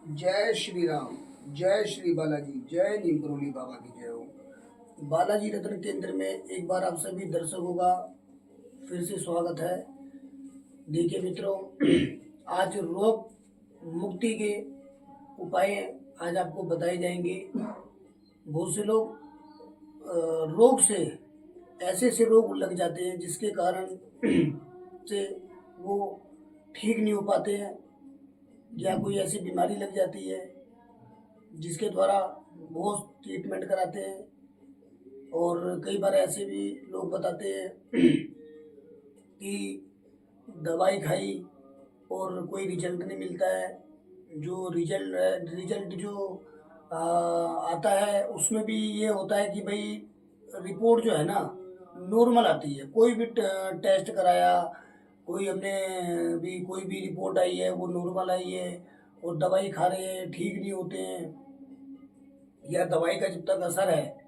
जय श्री राम। जय श्री बालाजी। जय नीम करोली बाबा की जय हो। बालाजी रत्न केंद्र में एक बार आप सभी दर्शकों का फिर से स्वागत है। देखिए मित्रों, आज रोग मुक्ति के उपाय आज आपको बताए जाएंगे। बहुत से लोग रोग से ऐसे ऐसे रोग लग जाते हैं जिसके कारण से वो ठीक नहीं हो पाते हैं, या कोई ऐसी बीमारी लग जाती है जिसके द्वारा बहुत ट्रीटमेंट कराते हैं। और कई बार ऐसे भी लोग बताते हैं कि दवाई खाई और कोई रिजल्ट नहीं मिलता है। जो रिजल्ट जो आता है उसमें भी ये होता है कि भाई रिपोर्ट जो है ना नॉर्मल आती है। कोई भी टेस्ट कराया, कोई हमने भी कोई भी रिपोर्ट आई है वो नॉर्मल आई है, और दवाई खा रहे हैं ठीक नहीं होते हैं। या दवाई का जब तक असर है,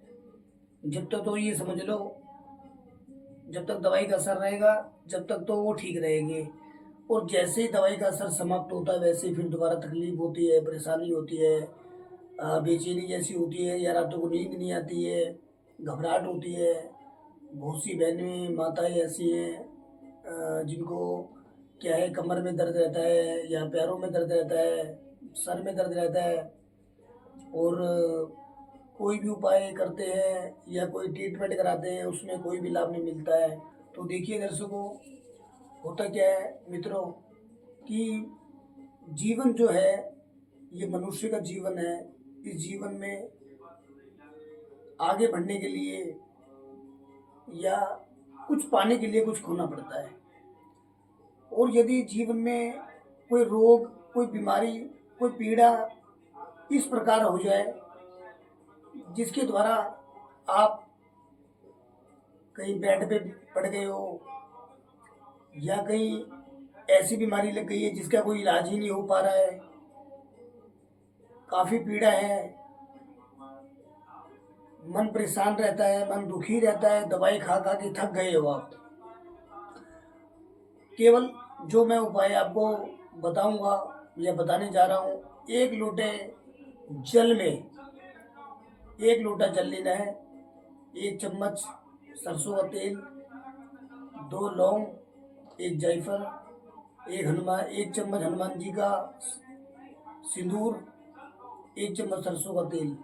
जब तक तो ये समझ लो, जब तक दवाई का असर रहेगा जब तक तो वो ठीक रहेंगे। और जैसे ही दवाई का असर समाप्त होता है वैसे ही फिर दोबारा तकलीफ होती है, परेशानी होती है, बेचैनी जैसी होती है, या रातों को नींद नहीं आती है, घबराहट होती है। बहुत सी बहनें माताएं ऐसी हैं जिनको क्या है, कमर में दर्द रहता है, या पैरों में दर्द रहता है, सर में दर्द रहता है, और कोई भी उपाय करते हैं या कोई ट्रीटमेंट कराते हैं उसमें कोई भी लाभ नहीं मिलता है। तो देखिए दर्शकों, होता क्या है मित्रों कि जीवन जो है, ये मनुष्य का जीवन है। इस जीवन में आगे बढ़ने के लिए या कुछ पाने के लिए कुछ खोना पड़ता है। और यदि जीवन में कोई रोग, कोई बीमारी, कोई पीड़ा इस प्रकार हो जाए जिसके द्वारा आप कहीं बेड पे पड़ गए हो, या कहीं ऐसी बीमारी लग गई है जिसका कोई इलाज ही नहीं हो पा रहा है, काफ़ी पीड़ा है, मन परेशान रहता है, मन दुखी रहता है, दवाई खा खा के थक गए हो आप, केवल जो मैं उपाय आपको बताऊंगा या बताने जा रहा हूँ, एक लोटे जल में, एक लोटा जल लेना है, एक चम्मच सरसों का तेल, दो लौंग, एक जायफल, एक चम्मच हनुमान जी का सिंदूर, एक चम्मच सरसों का तेल।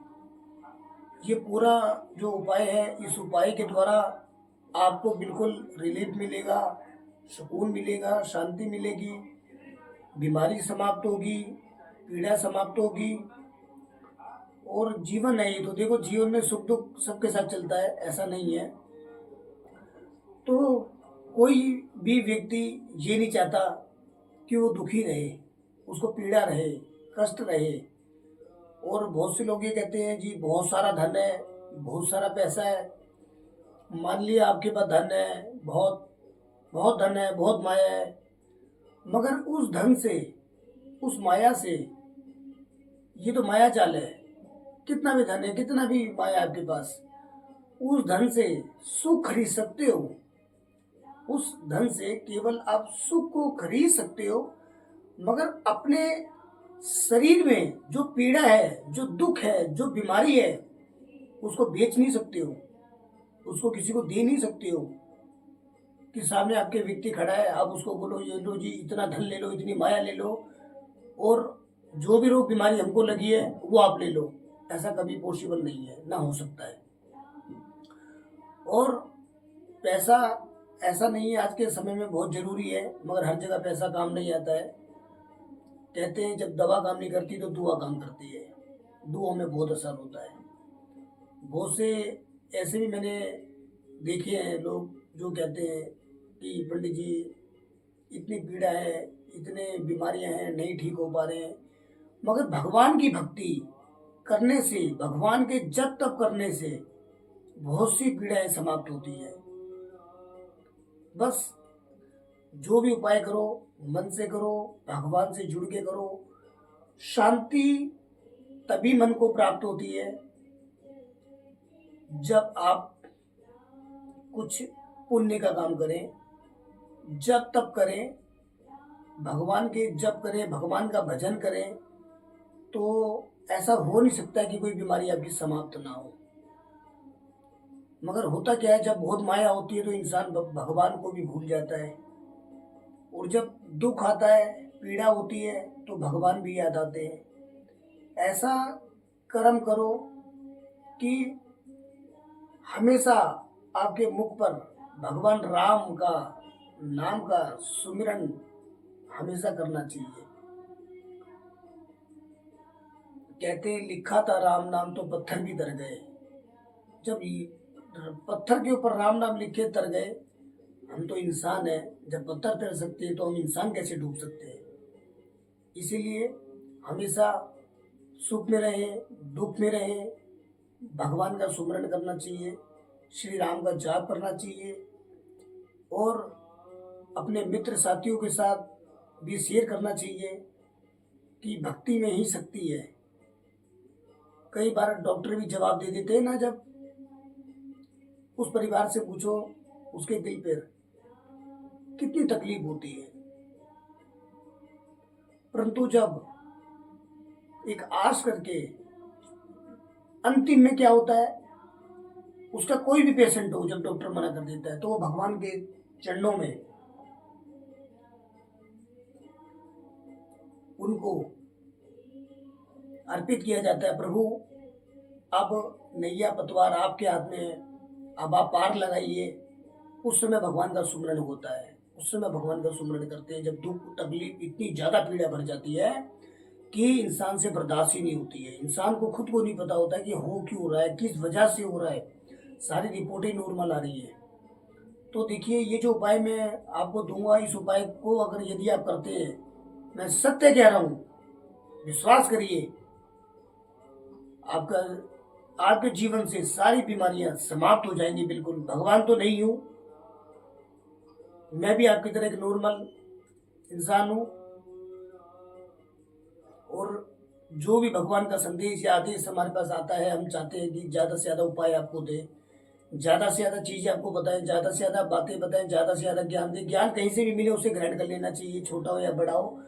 ये पूरा जो उपाय है, इस उपाय के द्वारा आपको बिल्कुल रिलीफ मिलेगा, सुकून मिलेगा, शांति मिलेगी, बीमारी समाप्त होगी, पीड़ा समाप्त होगी। और जीवन है ये, तो देखो जीवन में सुख दुख सबके साथ चलता है, ऐसा नहीं है। तो कोई भी व्यक्ति ये नहीं चाहता कि वो दुखी रहे, उसको पीड़ा रहे, कष्ट रहे। और बहुत से लोग ये कहते हैं जी बहुत सारा धन है, बहुत सारा पैसा है। मान लिया आपके पास धन है, बहुत बहुत धन है, बहुत माया है, मगर उस धन से, उस माया से, ये तो माया जाल है, कितना भी धन है, कितना भी माया है आपके पास, उस धन से सुख खरीद सकते हो। उस धन से केवल आप सुख को खरीद सकते हो, मगर अपने शरीर में जो पीड़ा है, जो दुख है, जो बीमारी है, उसको बेच नहीं सकते हो, उसको किसी को दे नहीं सकते हो। कि सामने आपके व्यक्ति खड़ा है, आप उसको बोलो ये लो जी, इतना धन ले लो, इतनी माया ले लो, और जो भी रोग बीमारी हमको लगी है वो आप ले लो। ऐसा कभी पॉसिबल नहीं है, ना हो सकता है। और पैसा ऐसा नहीं है, आज के समय में बहुत ज़रूरी है, मगर हर जगह पैसा काम नहीं आता है। कहते हैं जब दवा काम नहीं करती तो दुआ काम करती है, दुआ में बहुत असर होता है। बहुत से ऐसे भी मैंने देखे हैं लोग जो कहते हैं कि पंडित जी इतनी पीड़ा है, इतने बीमारियां हैं, नहीं ठीक हो पा रहे हैं। मगर भगवान की भक्ति करने से, भगवान के जप तप करने से बहुत सी पीड़ाएं समाप्त होती है। बस जो भी उपाय करो मन से करो, भगवान से जुड़ के करो। शांति तभी मन को प्राप्त होती है जब आप कुछ पुण्य का काम करें, जप तप करें, भगवान के जप करें, भगवान का भजन करें, तो ऐसा हो नहीं सकता कि कोई बीमारी आपकी समाप्त ना हो। मगर होता क्या है, जब बहुत माया होती है तो इंसान भगवान को भी भूल जाता है, और जब दुख आता है, पीड़ा होती है, तो भगवान भी याद आते हैं। ऐसा कर्म करो कि हमेशा आपके मुख पर भगवान राम का नाम का सुमिरन हमेशा करना चाहिए। कहते हैं, लिखा था राम नाम तो पत्थर भी तर गए। जब पत्थर के ऊपर राम नाम लिखे तर गए, हम तो इंसान हैं, जब पत्थर तैर सकते हैं तो हम इंसान कैसे डूब सकते हैं। इसीलिए हमेशा सुख में रहें, दुख में रहें, भगवान का सुमरन करना चाहिए, श्री राम का जाप करना चाहिए, और अपने मित्र साथियों के साथ भी शेयर करना चाहिए कि भक्ति में ही शक्ति है। कई बार डॉक्टर भी जवाब दे देते हैं ना, जब उस परिवार से पूछो उसके दिल पर कितनी तकलीफ होती है, परंतु जब एक आस करके अंतिम में क्या होता है, उसका कोई भी पेशेंट हो, जब डॉक्टर मना कर देता है तो वो भगवान के चरणों में उनको अर्पित किया जाता है। प्रभु, अब नैया पतवार आपके हाथ में है, अब आप पार लगाइए। उस समय भगवान का सुमरन होता है, उस समय भगवान का सुमरन करते हैं, जब दुख तकलीफ इतनी ज़्यादा पीड़ा भर जाती है कि इंसान से बर्दाश्त ही नहीं होती है। इंसान को खुद को नहीं पता होता कि हो क्यों रहा है, किस वजह से हो रहा है, सारी रिपोर्टें नॉर्मल आ रही है। तो देखिए, ये जो उपाय मैं आपको दूंगा, इस उपाय को अगर यदि आप करते हैं, मैं सत्य कह रहा हूँ, विश्वास करिए, आपका आपके जीवन से सारी बीमारियां समाप्त हो जाएंगी। बिल्कुल, भगवान तो नहीं हूं, मैं भी आपकी तरह एक नॉर्मल इंसान हूं, और जो भी भगवान का संदेश या आदेश हमारे पास आता है, हम चाहते हैं कि ज़्यादा से ज़्यादा उपाय आपको दें, ज़्यादा से ज़्यादा चीज़ें आपको बताएं, ज़्यादा से ज़्यादा बातें बताएं, ज़्यादा से ज़्यादा ज्ञान दें। ज्ञान कहीं से भी मिले उसे ग्रहण कर लेना चाहिए, छोटा हो या बड़ा हो।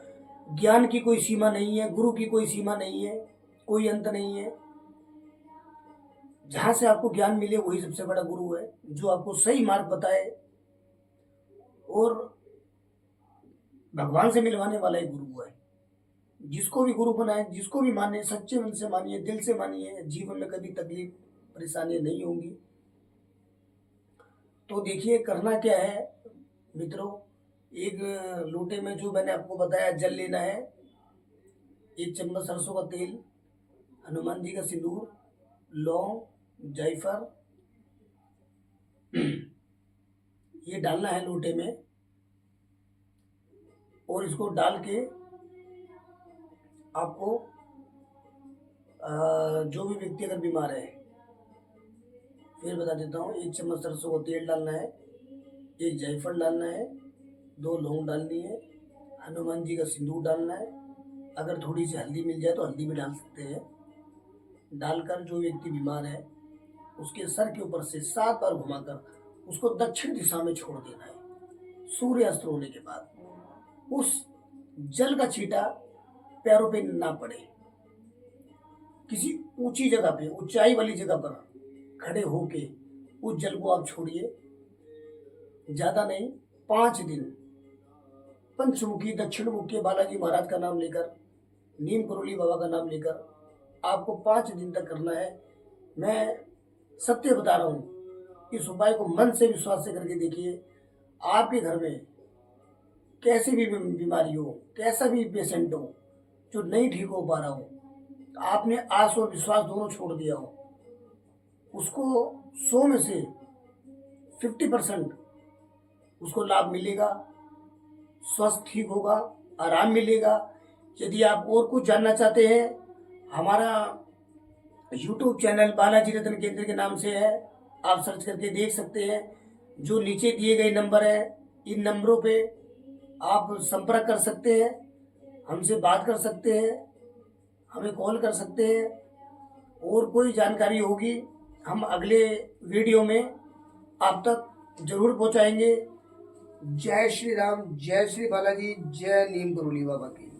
ज्ञान की कोई सीमा नहीं है, गुरु की कोई सीमा नहीं है, कोई अंत नहीं है। जहाँ से आपको ज्ञान मिले वही सबसे बड़ा गुरु है, जो आपको सही मार्ग बताए, और भगवान से मिलवाने वाला ही गुरु है। जिसको भी गुरु बनाए, जिसको भी माने, सच्चे मन से मानिए, दिल से मानिए, जीवन में कभी तकलीफ परेशानी नहीं होंगी। तो देखिए, करना क्या है मित्रों, एक लोटे में जो मैंने आपको बताया जल लेना है, 1 चम्मच सरसों का तेल, हनुमान जी का सिंदूर, लौंग, जायफल, ये डालना है लोटे में, और इसको डाल के आपको जो भी व्यक्ति अगर बीमार है, फिर बता देता हूँ, 1 चम्मच सरसों का तेल डालना है, 1 जायफल डालना है, 2 लौंग डालनी है, हनुमान जी का सिंदूर डालना है, अगर थोड़ी सी हल्दी मिल जाए तो हल्दी भी डाल सकते हैं। डालकर जो व्यक्ति बीमार है उसके सर के ऊपर से 7 बार घुमाकर उसको दक्षिण दिशा में छोड़ देना है। सूर्यास्त होने के बाद उस जल का छींटा पैरों पे ना पड़े, किसी ऊंची जगह पे, ऊंचाई वाली जगह पर खड़े होके उस जल को आप छोड़िए। ज्यादा नहीं, 5 दिन पंचमुखी दक्षिणमुखी बालाजी महाराज का नाम लेकर, नीम करोली बाबा का नाम लेकर आपको 5 दिन तक करना है। मैं सत्य बता रहा हूँ, इस उपाय को मन से विश्वास से करके देखिए। आपके घर में कैसी भी बीमारी हो, कैसा भी पेशेंट हो जो नहीं ठीक हो पा रहा हो, आपने आस और विश्वास दोनों छोड़ दिया हो, उसको 100 में से 50% उसको लाभ मिलेगा, स्वस्थ ठीक होगा, आराम मिलेगा। यदि आप और कुछ जानना चाहते हैं, हमारा YouTube चैनल बालाजी रत्न केंद्र के नाम से है, आप सर्च करके देख सकते हैं। जो नीचे दिए गए नंबर है, इन नंबरों पे आप संपर्क कर सकते हैं, हमसे बात कर सकते हैं, हमें कॉल कर सकते हैं। और कोई जानकारी होगी हम अगले वीडियो में आप तक जरूर पहुंचाएंगे। जय श्री राम, जय श्री बालाजी, जय नीम करोली बाबा की।